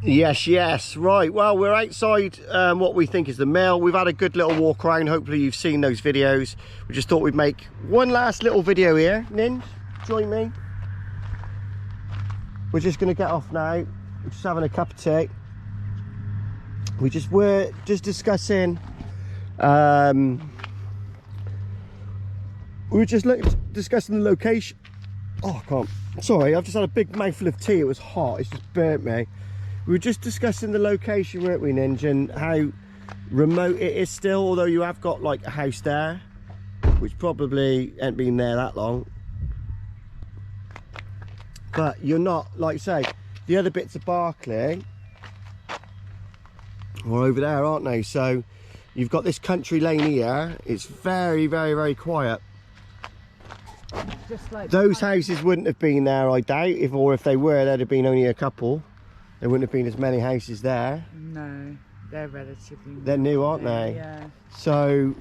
Yes, yes, right. Well, we're outside what we think is the mill. We've had a good little walk around. Hopefully you've seen those videos. We just thought we'd make one last little video here. Ninj, join me. We're just going to get off now. We're just having a cup of tea. We were just discussing, we were just discussing the location. Oh, I can't. Sorry, I've just had a big mouthful of tea. It was hot. It's just burnt me. We were just discussing the location, weren't we, Ninja, and how remote it is still, although you have got like a house there, which probably ain't been there that long. But you're not, like say, the other bits of Berkeley are over there, aren't they? So you've got this country lane here. It's very, very, very quiet. Just like those houses wouldn't have been there, I doubt, or if they were, there'd have been only a couple. There wouldn't have been as many houses there. No, they're relatively new. They're new, aren't they? Yeah. So,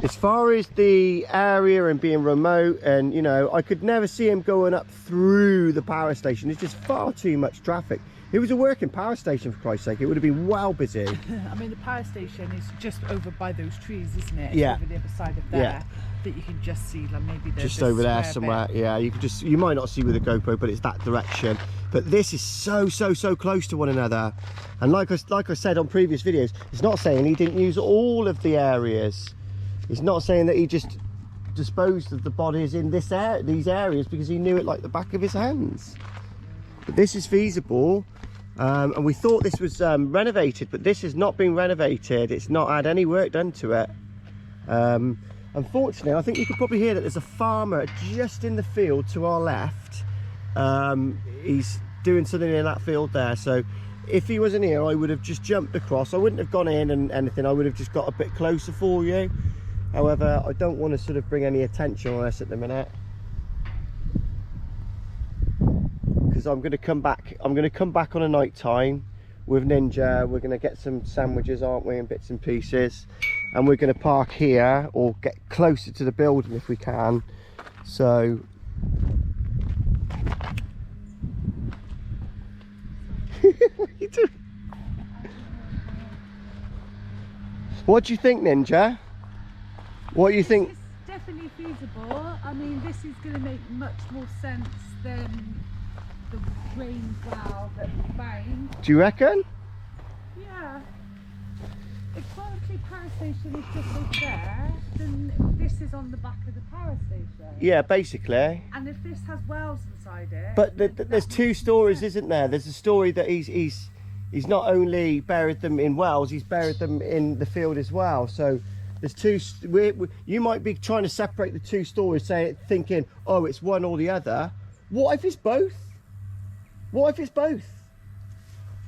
as far as the area and being remote, and you know, I could never see him going up through the power station. It's just far too much traffic. It was a working power station, for Christ's sake. It would have been well busy. I mean, the power station is just over by those trees, isn't it? It's yeah. over the other side of there. Yeah. That you can just see, like maybe there's just over there somewhere. Bit. Yeah, you might not see with the GoPro, but it's that direction. But this is so close to one another. And like I said on previous videos, it's not saying he didn't use all of the areas. It's not saying that he just disposed of the bodies in these areas because he knew it like the back of his hands. But this is feasible. And we thought this was renovated, but this has not been renovated. It's not had any work done to it. Unfortunately, I think you can probably hear that there's a farmer just in the field to our left. He's doing something in that field there. So if he wasn't here, I would have just jumped across. I wouldn't have gone in and anything. I would have just got a bit closer for you. However, I don't want to sort of bring any attention on us at the minute, because I'm going to come back. I'm going to come back on a night time with Ninja. We're going to get some sandwiches, aren't we, and bits and pieces. And we're going to park here or get closer to the building if we can. So what are you doing? What do you think, Ninja? What do you think? It's definitely feasible. I mean, this is going to make much more sense than the rain valve that we found. Do you reckon? Yeah. If Berkeley Power Station is just over there, then this is on the back of the power station. Yeah, basically. And if this has wells inside it... But there's two stories, isn't there? There's a story that he's not only buried them in wells, he's buried them in the field as well. So there's two... you might be trying to separate the two stories, thinking, oh, it's one or the other. What if it's both? What if it's both?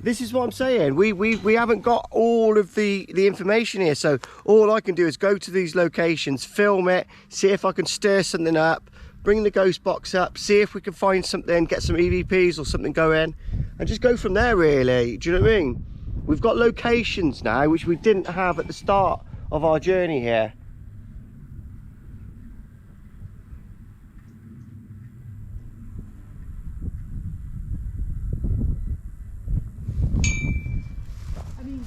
This is what I'm saying. We haven't got all of the information here, so all I can do is go to these locations, film it, see if I can stir something up, bring the ghost box up, see if we can find something, get some EVPs or something going, and just go from there, really. Do you know what I mean? We've got locations now which we didn't have at the start of our journey here.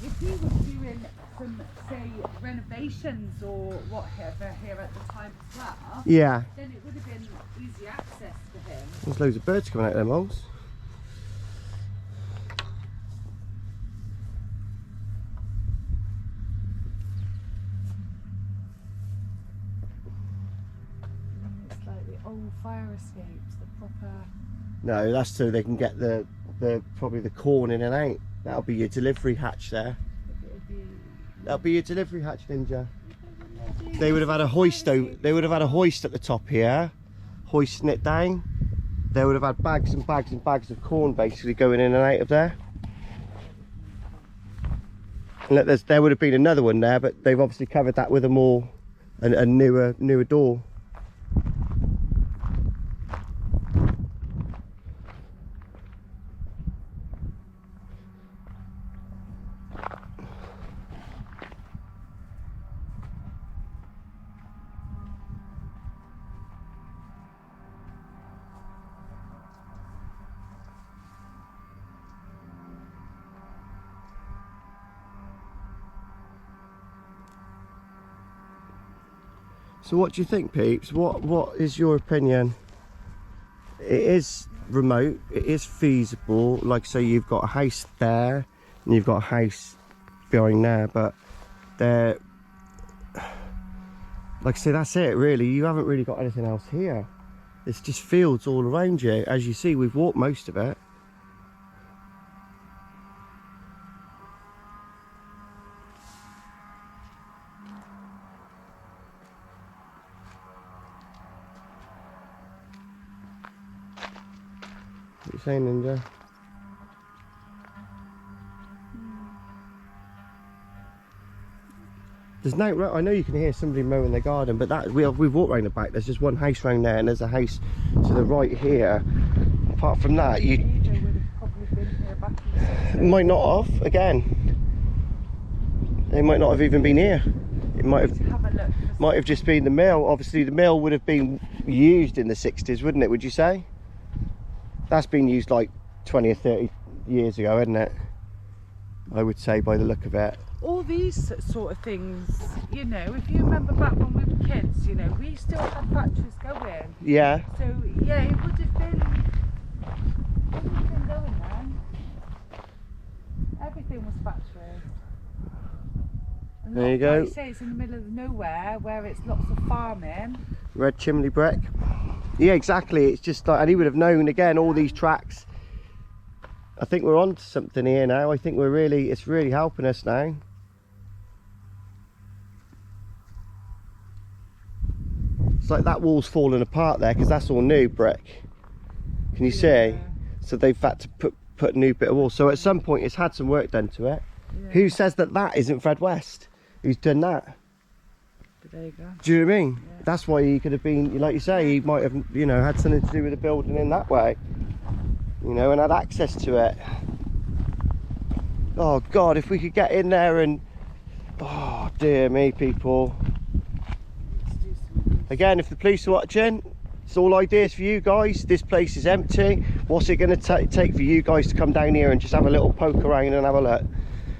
If he was doing some, say, renovations or whatever here at the time as well, yeah, then it would have been easy access for him. There's loads of birds coming out of them holes. It's like the old fire escapes, the proper... No, that's so they can get the probably the corn in and out. That'll be your delivery hatch there. That'll be your delivery hatch, Ninja. They would have had a hoist though. They would have had a hoist at the top here, hoisting it down. They would have had bags and bags and bags of corn basically going in and out of there. And look, there would have been another one there, but they've obviously covered that with a newer door. So what do you think, peeps? What is your opinion? It is remote, it is feasible. Like say you've got a house there and you've got a house behind there, but they're, like I say, that's it really. You haven't really got anything else here. It's just fields all around you. As you see, we've walked most of it. What are you saying, Ninja? There's no, I know you can hear somebody mowing their garden, but that we've walked around the back. There's just one house round there, and there's a house to the right here. Apart from that, you would have probably been here back in the 60s. might not have. Again, they might not have even been here. It might have just been the mill. Obviously, the mill would have been used in the 60s, wouldn't it? Would you say? That's been used like 20 or 30 years ago, isn't it? I would say by the look of it. All these sort of things, you know, if you remember back when we were kids, you know, we still had factories going. Yeah. So yeah, it would have been everything going there. Everything was factory. And There you go. Like you say, it's in the middle of nowhere where it's lots of farming. Red chimney brick. Yeah, exactly. It's just like, and he would have known again all these tracks. I think we're on to something here now. I think it's really helping us now. It's like that wall's falling apart there because that's all new brick. Can you see? So they've had to put a new bit of wall. So at some point it's had some work done to it. Yeah. Who says that that isn't Fred West? Who's done that? But there you go. Do you know what I mean? Yeah. That's why he could have been, like you say, he might have, you know, had something to do with the building in that way. You know, and had access to it. Oh God, if we could get in there and, oh dear me, people. Again, if the police are watching, it's all ideas for you guys. This place is empty. What's it going to take for you guys to come down here and just have a little poke around and have a look?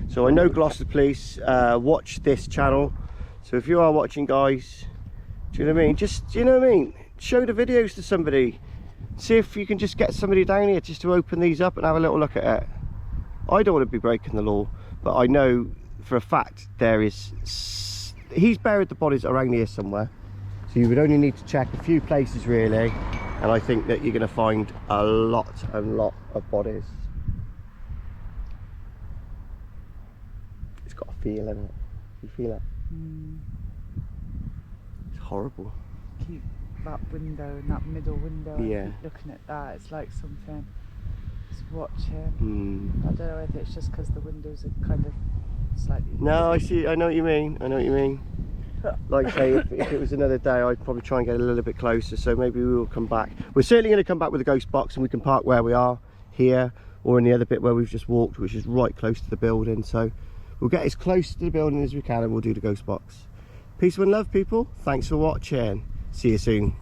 So I know Gloucester Police watch this channel. So if you are watching, guys, do you know what I mean? Just, do you know what I mean? Show the videos to somebody. See if you can just get somebody down here just to open these up and have a little look at it. I don't want to be breaking the law, but I know for a fact there is, he's buried the bodies around here somewhere. So you would only need to check a few places really, and I think that you're going to find a lot of bodies. It's got a feel in it. You feel it? It's horrible. Keep that window and that middle window. Yeah. Keep looking at that. It's like something. Just watching. I don't know if it's just because the windows are kind of slightly. No, I see. I know what you mean. I know what you mean. Like say, if it was another day, I'd probably try and get a little bit closer. So maybe we will come back. We're certainly going to come back with a ghost box, and we can park where we are here, or in the other bit where we've just walked, which is right close to the building. So we'll get as close to the building as we can, and we'll do the ghost box. Peace and love, people. Thanks for watching. See you soon.